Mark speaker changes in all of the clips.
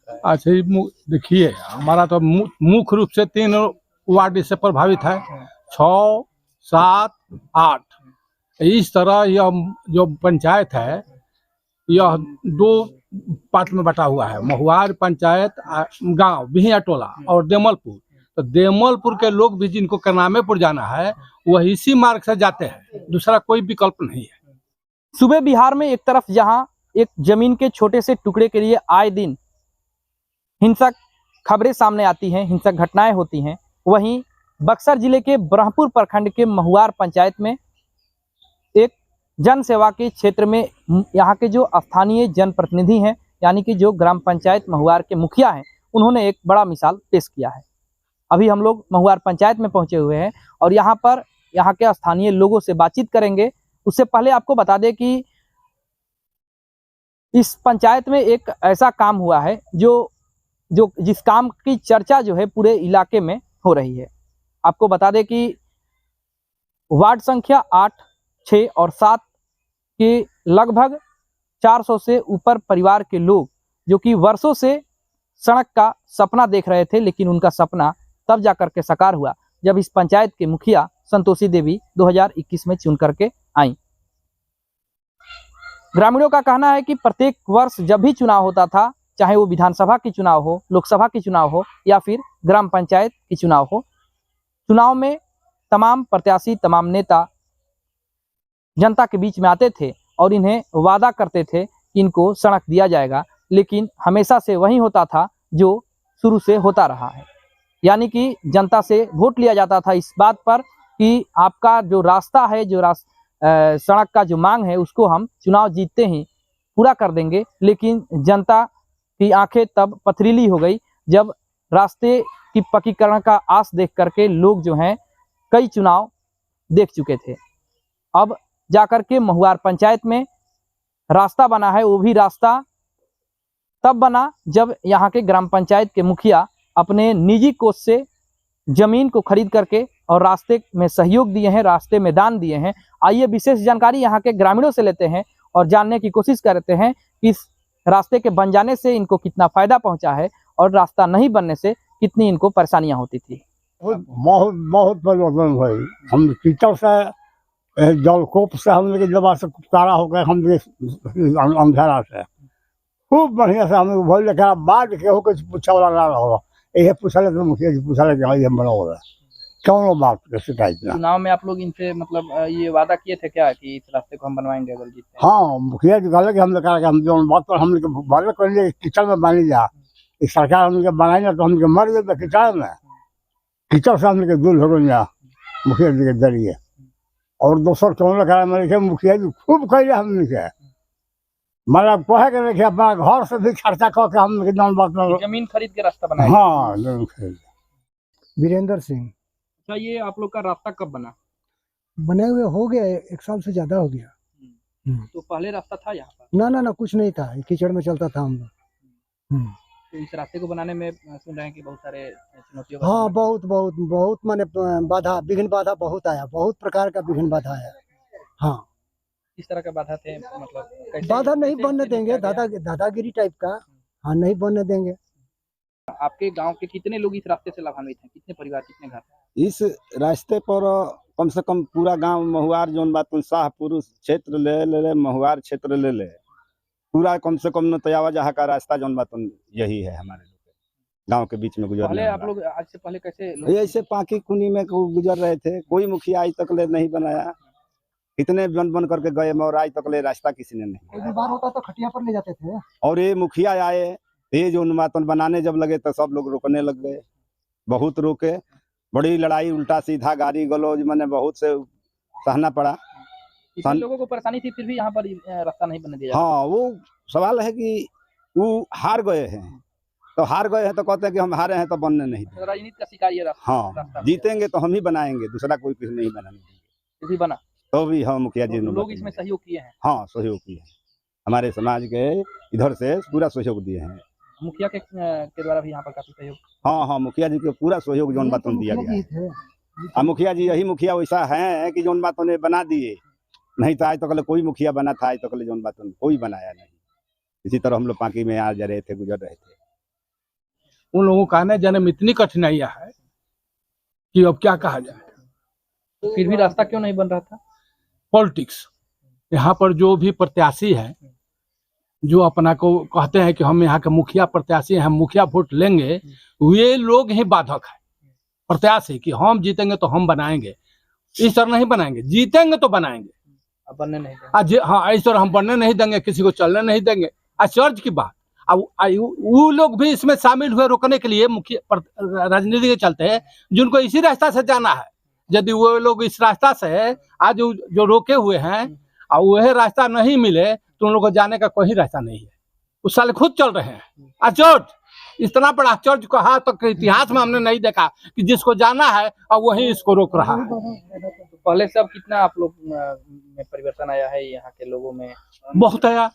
Speaker 1: अच्छा देखिए, हमारा तो मुख्य रूप से 3 वार्ड इससे प्रभावित है, 6, 7, 8। इस तरह यह जो पंचायत है यह 2 पार्ट में बटा हुआ है। महुआर पंचायत गांव बिहिया टोला और देमलपुर। तो देमलपुर के लोग भी जिनको करनामेपुर जाना है वह इसी मार्ग से जाते हैं, दूसरा कोई विकल्प नहीं है।
Speaker 2: सूबे बिहार में एक तरफ जहां एक जमीन के छोटे से टुकड़े के लिए आए दिन हिंसक खबरें सामने आती हैं, हिंसक घटनाएं होती हैं, वहीं बक्सर जिले के ब्रह्मपुर प्रखंड के महुआर पंचायत में एक जन सेवा के क्षेत्र में यहाँ के जो स्थानीय जनप्रतिनिधि हैं, यानी कि जो ग्राम पंचायत महुआर के मुखिया हैं, उन्होंने एक बड़ा मिसाल पेश किया है। अभी हम लोग महुआर पंचायत में पहुंचे हुए हैं और यहाँ पर यहाँ के स्थानीय लोगों से बातचीत करेंगे। उससे पहले आपको बता दें कि इस पंचायत में एक ऐसा काम हुआ है जो जिस काम की चर्चा जो है पूरे इलाके में हो रही है। आपको बता दें कि वार्ड संख्या 8, 6 और 7 के लगभग 400 से ऊपर परिवार के लोग जो कि वर्षों से सड़क का सपना देख रहे थे, लेकिन उनका सपना तब जाकर के साकार हुआ जब इस पंचायत के मुखिया संतोषी देवी 2021 में चुन करके आई। ग्रामीणों का कहना है कि प्रत्येक वर्ष जब भी चुनाव होता था, चाहे वो विधानसभा की चुनाव हो, लोकसभा की चुनाव हो या फिर ग्राम पंचायत की चुनाव हो, चुनाव में तमाम प्रत्याशी, तमाम नेता जनता के बीच में आते थे और इन्हें वादा करते थे कि इनको सड़क दिया जाएगा, लेकिन हमेशा से वही होता था जो शुरू से होता रहा है। यानी कि जनता से वोट लिया जाता था इस बात पर कि आपका जो रास्ता है, जो सड़क का जो मांग है, उसको हम चुनाव जीतते ही पूरा कर देंगे। लेकिन जनता की आंखें तब पथरीली हो गई जब रास्ते की पक्कीकरण का आस देख करके लोग जो हैं कई चुनाव देख चुके थे। अब जाकर के महुआर पंचायत में रास्ता बना है, वो भी रास्ता तब बना जब यहाँ के ग्राम पंचायत के मुखिया अपने निजी कोष से जमीन को खरीद करके और रास्ते में सहयोग दिए हैं, रास्ते में दान दिए हैं। आइए विशेष जानकारी यहाँ के ग्रामीणों से लेते हैं और जानने की कोशिश करते हैं कि इस रास्ते के बन जाने से इनको कितना फायदा पहुंचा है और रास्ता नहीं बनने से कितनी इनको परेशानियां होती थी।
Speaker 3: बहुत बहुत परिवर्तन भाई। हम कीचड़ से जलकोप से हम लोग दबा से तारा हो गए, हम अंधेरा से खूब बढ़िया से हम लोग भोल लेकर बाद के हो कुछ पूछा वाला ना होगा। ये पूछा ले तो मुखिया जी पूछा ले कि हम बड़ा हो रहा है क्यों बात के शिकायत ना।
Speaker 2: चुनाव में आप लोग इनसे मतलब ये वादा किए थे क्या कि इस रास्ते को हम बनवाएंगे अगर जीतते?
Speaker 3: हाँ, मुखिया जी कहले कि हम लोग हम जो बात पर हम लोग बात करेंगे कीचड़ में बनी जा, इस सरकार हम लोग बनाई ना तो हम लोग मर गए कीचड़ में, कीचड़ से हम लोग दूर हो गए मुखिया जी के जरिए। और दोसर कौन लगा मेरे मुखिया जी खूब कहे हम लोग मतलब कहे के देखिए अपना घर से भी खर्चा करके हम बात
Speaker 2: जमीन खरीद के रास्ता बनाया।
Speaker 3: हाँ, वीरेंद्र सिंह।
Speaker 2: अच्छा, ये आप लोग का रास्ता कब बना?
Speaker 4: बने हुए हो गया 1 साल से ज्यादा हो गया।
Speaker 2: तो पहले रास्ता था यहाँ पर?
Speaker 4: ना कुछ नहीं था, कीचड़ में चलता था हम लोग।
Speaker 2: तो इस रास्ते को बनाने में सुन रहे हैं कि बहुत सारे चुनौतियों।
Speaker 4: हाँ, बहुत माने बाधा, विघ्न बाधा बहुत आया, बहुत प्रकार का विघ्न बाधा आया। हाँ,
Speaker 2: इस तरह का बाधा थे, मतलब कैसे?
Speaker 4: बाधा नहीं बनने देंगे, दादागिरी टाइप का। हाँ, नहीं बनने देंगे।
Speaker 2: आपके गांव के कितने लोग इस रास्ते से लाभान्वित हैं? कितने परिवार, कितने घर?
Speaker 5: इस रास्ते पर कम से कम पूरा गांव महुआर जोन बात शाहपुर क्षेत्र ले महुआर क्षेत्र ले पूरा कम से कम नतयावा जहाँ का रास्ता जोन बात यही है हमारे गांव के बीच में गुजर।
Speaker 2: पहले आप लोग आज से पहले कैसे
Speaker 5: ऐसे पाकी कुनी में गुजर रहे थे, कोई मुखिया आज तक ले नहीं बनाया, इतने बन करके गए और आज तक ले रास्ता किसी ने नहीं।
Speaker 4: बार होता तो खटिया पर ले जाते थे।
Speaker 5: और ये मुखिया आए, ये जो बात बनाने जब लगे तो सब लोग रोकने लग गए, बहुत रोके, बड़ी लड़ाई, उल्टा सीधा गाली गलौज मैंने बहुत से सहना पड़ा।
Speaker 2: लोगों को परेशानी थी, फिर भी यहाँ पर रास्ता नहीं बनने दिया।
Speaker 5: हाँ, वो सवाल है कि वो हार गए हैं, तो हार गए हैं तो कहते हैं कि हम हारे हैं तो बनने नहीं देंगे।
Speaker 2: राजनीति का शिकार ये रास्ता।
Speaker 5: हाँ, जीतेंगे तो हम ही बनाएंगे, दूसरा कोई कुछ नहीं बनाने देंगे।
Speaker 2: फिर भी बना
Speaker 5: तो भी हम मुखिया जी
Speaker 2: लोग इसमें सहयोग किए हैं।
Speaker 5: हाँ, सहयोग किए हैं, हमारे समाज के इधर से पूरा सहयोग दिए हैं।
Speaker 2: मुखिया के द्वारा भी यहाँ पर काफी सहयोग।
Speaker 5: हाँ, मुखिया जी को पूरा सहयोग जोन बात दिया गया है। मुखिया जी यही मुखिया वैसा है कि जोन बात उन्हें बना दिए, नहीं तो आज तक कोई मुखिया बना था, आज तक जोन बात कोई बनाया नहीं। इसी तरह हम लोग पाकी में आ जा रहे थे, गुजर रहे थे।
Speaker 1: उन लोगों का आने जाने में इतनी कठिनाइयां है कि अब क्या कहा जाए।
Speaker 2: फिर भी रास्ता क्यों नहीं बन रहा था?
Speaker 1: पॉलिटिक्स, यहाँ पर जो भी प्रत्याशी है, जो अपना को कहते हैं कि हम यहाँ के मुखिया प्रत्याशी हैं, हम मुखिया वोट लेंगे, वे लोग ही बाधक है प्रत्याशी कि हम जीतेंगे तो हम बनाएंगे। इस तरह नहीं बनाएंगे, जीतेंगे तो बनाएंगे।
Speaker 2: अब बनने नहीं देंगे।
Speaker 1: हाँ, इस तरह हम बनने नहीं देंगे, किसी को चलने नहीं देंगे। आश्चर्य की बात। अब वो लोग भी इसमें शामिल हुए रोकने के लिए, मुख्य राजनीति के चलते, जिनको इसी रास्ता से जाना है। यदि वो लोग इस रास्ता से आज जो रोके हुए हैं और वह रास्ता नहीं मिले तो उन लोगों को जाने का कोई रास्ता नहीं है। उस साल खुद चल रहे हैं। आश्चर्य, इतना बड़ा आश्चर्य कहा तो इतिहास में हमने नहीं देखा कि जिसको जाना है और वही इसको रोक रहा है।
Speaker 2: तो पहले से अब कितना आप लोग में परिवर्तन आया है यहाँ के लोगों में?
Speaker 1: बहुत आया।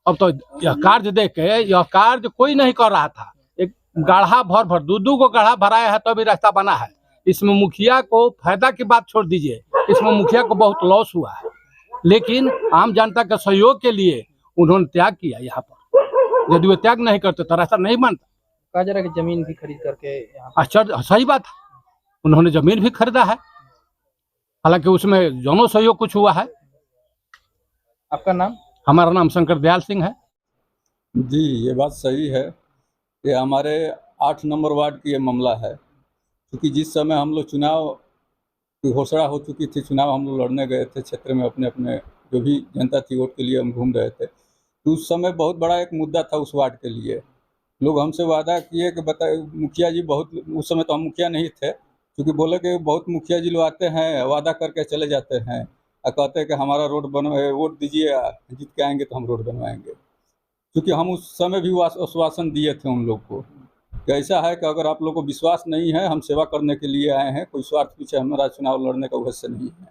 Speaker 1: अब तो यह कार्य देख के, यह कार्य कोई नहीं कर रहा था। एक गाढ़ा भर दो को गाढ़ा भराया है तो भी रास्ता बना है। इसमें मुखिया को फायदा की बात छोड़ दीजिए, इसमें मुखिया को बहुत लॉस हुआ है। लेकिन आम जनता के सहयोग के लिए उन्होंने त्याग किया यहाँ पर। यदि वो त्याग नहीं करते तो रास्ता नहीं बनता।
Speaker 2: कहा जा रहा है कि जमीन भी खरीद करके यहाँ
Speaker 1: आश्चर्य, सही बात है, उन्होंने जमीन भी खरीदा है। हालांकि उसमें दोनों सहयोग कुछ हुआ है।
Speaker 2: आपका नाम?
Speaker 1: हमारा नाम शंकर दयाल सिंह है।
Speaker 6: जी, ये बात सही है। ये हमारे 8 नंबर वार्ड की ये मामला है, क्योंकि जिस समय हम लोग चुनाव की घोषणा हो चुकी थी, चुनाव हम लोग लड़ने गए थे क्षेत्र में, अपने अपने जो भी जनता थी वोट के लिए हम घूम रहे थे, तो उस समय बहुत बड़ा एक मुद्दा था उस वार्ड के लिए। लोग हमसे वादा किए कि बता मुखिया जी बहुत, उस समय तो हम मुखिया नहीं थे, क्योंकि बोले कि बहुत मुखिया जी लोग आते हैं वादा करके चले जाते हैं और कहते हैं कि हमारा रोड बनवाए, वोट दीजिए, जीत के आएंगे तो हम रोड बनवाएंगे। क्योंकि हम उस समय भी आश्वासन दिए थे उन लोग को कि ऐसा है कि अगर आप लोग को विश्वास नहीं है, हम सेवा करने के लिए आए हैं, कोई स्वार्थ पीछे हमारा चुनाव लड़ने का उद्देश्य नहीं है,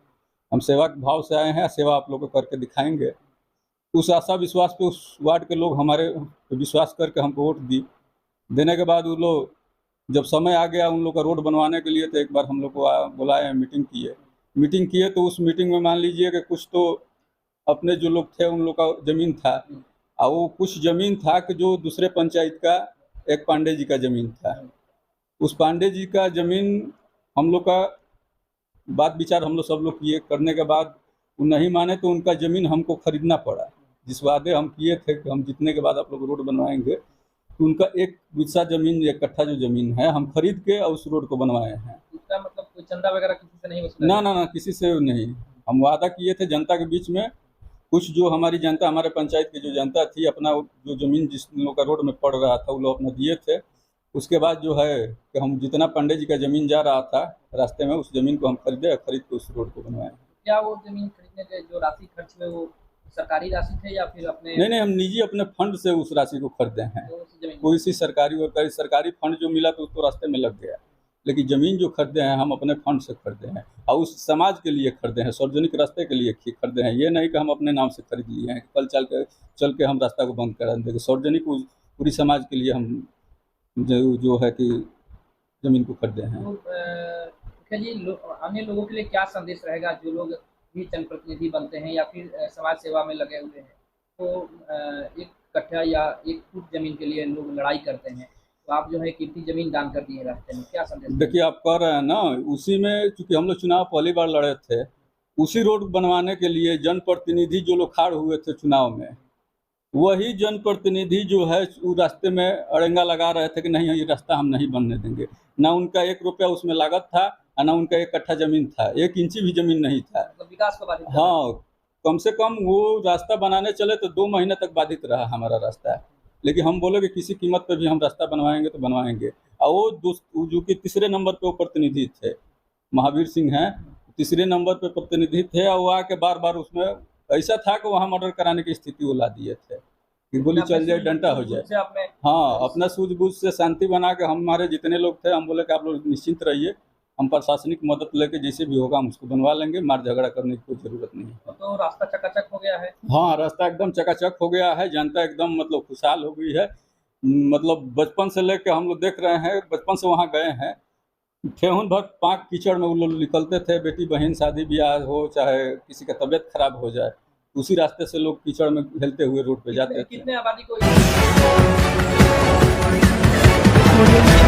Speaker 6: हम सेवा के भाव से आए हैं, सेवा आप लोग को करके दिखाएंगे। उस आशा विश्वास पे उस वार्ड के लोग हमारे विश्वास करके हमको वोट देने के बाद वो लोग जब समय आ गया उन लोग का रोड बनवाने के लिए, तो एक बार हम लोग को बुलाए, मीटिंग किए। तो उस मीटिंग में मान लीजिए कि कुछ तो अपने जो लोग थे उन लोग का ज़मीन था, और वो कुछ ज़मीन था कि जो दूसरे पंचायत का एक पांडे जी का ज़मीन था। उस पांडे जी का ज़मीन हम लोग का बात विचार हम लोग सब लोग किए, करने के बाद वो नहीं माने तो उनका ज़मीन हमको खरीदना पड़ा। जिस वादे हम किए थे कि हम जीतने के बाद आप लोग रोड बनवाएंगे, तो उनका 1 बिस्सा ज़मीन, 1 कट्ठा जो ज़मीन है, हम खरीद के और उस रोड को बनवाए हैं।
Speaker 2: इसका मतलब कोई चंदा वगैरह किसी से नहीं वसूला?
Speaker 6: ना, किसी से नहीं। हम वादा किए थे जनता के बीच में, कुछ जो हमारी जनता, हमारे पंचायत की जो जनता थी, अपना जो ज़मीन जिस लोग का रोड में पड़ रहा था वो लोग अपना दिए थे। उसके बाद जो है कि हम जितना पांडे जी का ज़मीन जा रहा था रास्ते में, उस ज़मीन को हम खरीद के उस रोड को बनवाए।
Speaker 2: क्या वो जमीन खरीदने के जो राशि खर्च हुए वो सरकारी राशि थे या फिर अपने?
Speaker 6: नहीं, हम निजी अपने फंड से उस राशि को खरीदे हैं। कोई सी सरकारी फंड जो मिला तो उसको रास्ते में लग गया, लेकिन ज़मीन जो खरीदे हैं हम अपने फंड से खरीदे हैं और उस समाज के लिए खरीदे हैं, सार्वजनिक रास्ते के लिए खरीदे हैं। ये नहीं कि हम अपने नाम से खरीद लिए हैं, कल चल के हम रास्ता को बंद करा देंगे। सार्वजनिक पूरी समाज के लिए हम जो है कि ज़मीन को खरीदे हैं।
Speaker 2: मुखिया जी, अन्य लोगों के लिए क्या संदेश रहेगा जो लोग भी जनप्रतिनिधि बनते हैं या फिर समाज सेवा में लगे हुए हैं, तो 1 कट्ठा या 1 फुट जमीन के लिए लोग लड़ाई करते हैं, तो आप जो है कीमती जमीन दान कर दिए रास्ते में, क्या संदेश?
Speaker 6: देखिए, आप कह रहे हैं ना, उसी में चूँकि हम लोग चुनाव पहली बार लड़े थे, उसी रोड बनवाने के लिए जनप्रतिनिधि जो लोग खड़े हुए थे चुनाव में, वही जनप्रतिनिधि जो है वो रास्ते में अड़ंगा लगा रहे थे कि नहीं, ये रास्ता हम नहीं बनने देंगे। ना उनका 1 रुपया उसमें लागत था, ना उनका 1 कट्ठा ज़मीन था, 1 इंची भी ज़मीन नहीं था।
Speaker 2: मतलब विकास को बाधित?
Speaker 6: हाँ, कम से कम वो रास्ता बनाने चले तो 2 महीने तक बाधित रहा हमारा रास्ता। लेकिन हम बोले कि किसी कीमत पे भी हम रास्ता बनवाएंगे तो बनवाएंगे। और वो जो कि तीसरे नंबर पे वो प्रतिनिधि थे, महावीर सिंह हैं, तीसरे नंबर पे प्रतिनिधि थे, और वो आके बार उसमें ऐसा था कि वहाँ मर्डर कराने की स्थिति वो ला दिए थे कि गोली चल जाए, डंडा हो जाए। हाँ, अपना सूझबूझ से शांति बना के हमारे जितने लोग थे, हम बोले कि आप लोग निश्चिंत रहिए, हम प्रशासनिक मदद लेके जैसे भी होगा हम उसको बनवा लेंगे, मार झगड़ा करने की कोई ज़रूरत नहीं है।
Speaker 2: तो रास्ता चकाचक हो गया है?
Speaker 6: हाँ, रास्ता एकदम चकाचक हो गया है, जनता एकदम मतलब खुशहाल हो गई है। मतलब बचपन से लेके हम लोग देख रहे हैं, बचपन से वहाँ गए हैं, ठेहुन भर पाँक कीचड़ में वो लोग निकलते थे, बेटी बहन शादी ब्याह हो, चाहे किसी का तबीयत खराब हो जाए, उसी रास्ते से लोग कीचड़ में हिलते हुए रोड पे जाते थे।
Speaker 2: कितने आबादी को
Speaker 7: ऑडियो